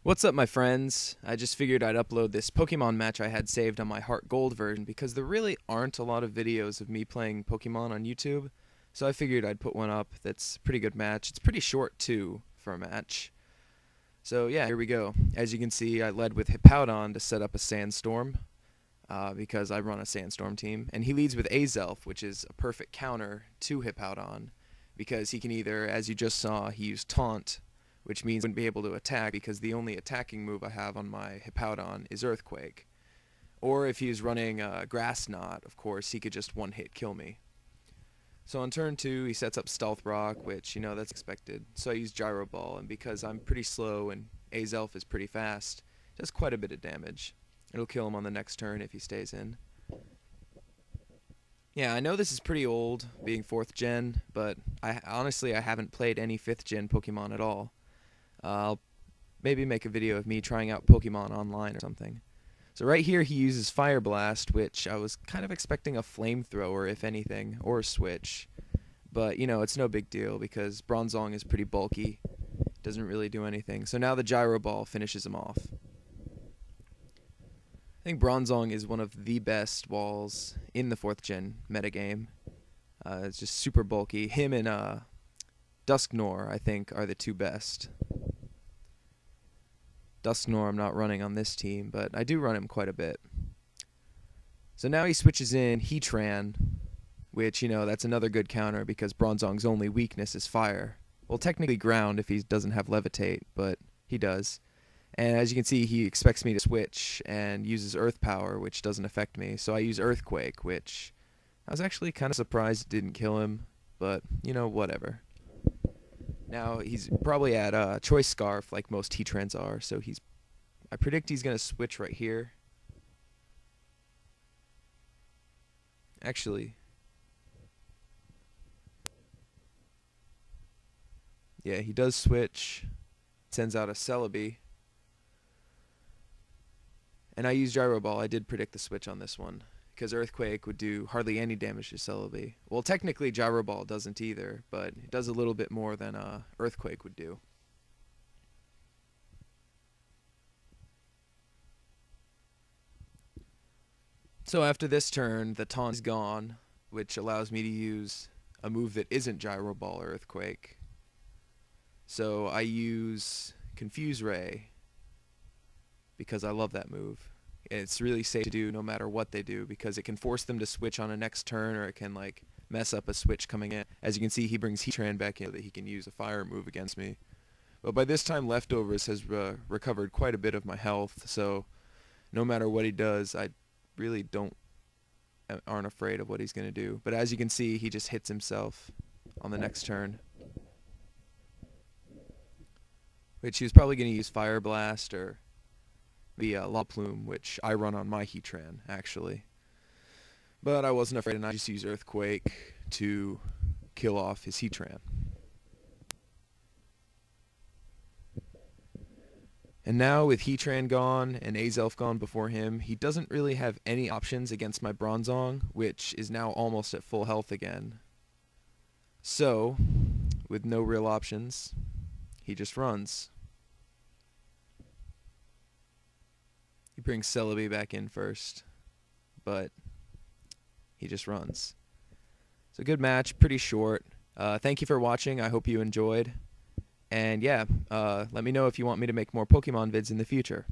What's up, my friends? I just figured I'd upload this Pokemon match I had saved on my Heart Gold version because there really aren't a lot of videos of me playing Pokemon on YouTube, so I figured I'd put one up that's a pretty good match. It's pretty short, too, for a match. So yeah, here we go. As you can see, I led with Hippowdon to set up a Sandstorm, because I run a Sandstorm team, and he leads with Azelf, which is a perfect counter to Hippowdon, because he can either, as you just saw, he used Taunt, which means I wouldn't be able to attack because the only attacking move I have on my Hippowdon is Earthquake. Or if he's running Grass Knot, of course, he could just one-hit kill me. So on turn 2, he sets up Stealth Rock, which, that's expected. So I use Gyro Ball, and because I'm pretty slow and Azelf is pretty fast, it does quite a bit of damage. It'll kill him on the next turn if he stays in. Yeah, I know this is pretty old, being 4th gen, but honestly I haven't played any 5th gen Pokemon at all. I'll maybe make a video of me trying out Pokemon online or something. So right here he uses Fire Blast, which I was kind of expecting a Flamethrower, if anything, or a Switch. But, it's no big deal because Bronzong is pretty bulky. Doesn't really do anything. So now the Gyro Ball finishes him off. I think Bronzong is one of the best walls in the 4th gen metagame. It's just super bulky. Him and Dusknoir, I think, are the two best. Dusknoir I'm not running on this team, but I do run him quite a bit. So now he switches in Heatran, which, that's another good counter because Bronzong's only weakness is fire. Well, technically ground if he doesn't have Levitate, but he does. And as you can see, he expects me to switch and uses Earth Power, which doesn't affect me. So I use Earthquake, which I was actually kind of surprised didn't kill him, but, whatever. Now, he's probably at Choice Scarf, like most Heatrans are, so I predict he's going to switch right here. Actually, yeah, he does switch, sends out a Celebi, and I use Gyro Ball. I did predict the switch on this one, because Earthquake would do hardly any damage to Celebi. Well, technically Gyro Ball doesn't either, but it does a little bit more than Earthquake would do. So after this turn, the taunt is gone, which allows me to use a move that isn't Gyro Ball or Earthquake. So I use Confuse Ray, because I love that move. It's really safe to do no matter what they do because it can force them to switch on a next turn, or it can mess up a switch coming in. As you can see, he brings Heatran back in so that he can use a fire move against me. But by this time, Leftovers has recovered quite a bit of my health, so no matter what he does, I really aren't afraid of what he's going to do. But as you can see, he just hits himself on the next turn, which he was probably going to use Fire Blast or the La Plume, which I run on my Heatran, actually. But I wasn't afraid, and I just used Earthquake to kill off his Heatran. And now, with Heatran gone and Azelf gone before him, he doesn't really have any options against my Bronzong, which is now almost at full health again. So, with no real options, he just runs. He brings Celebi back in first, but he just runs. It's a good match, pretty short. Thank you for watching. I hope you enjoyed. And yeah, let me know if you want me to make more Pokemon vids in the future.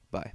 Bye.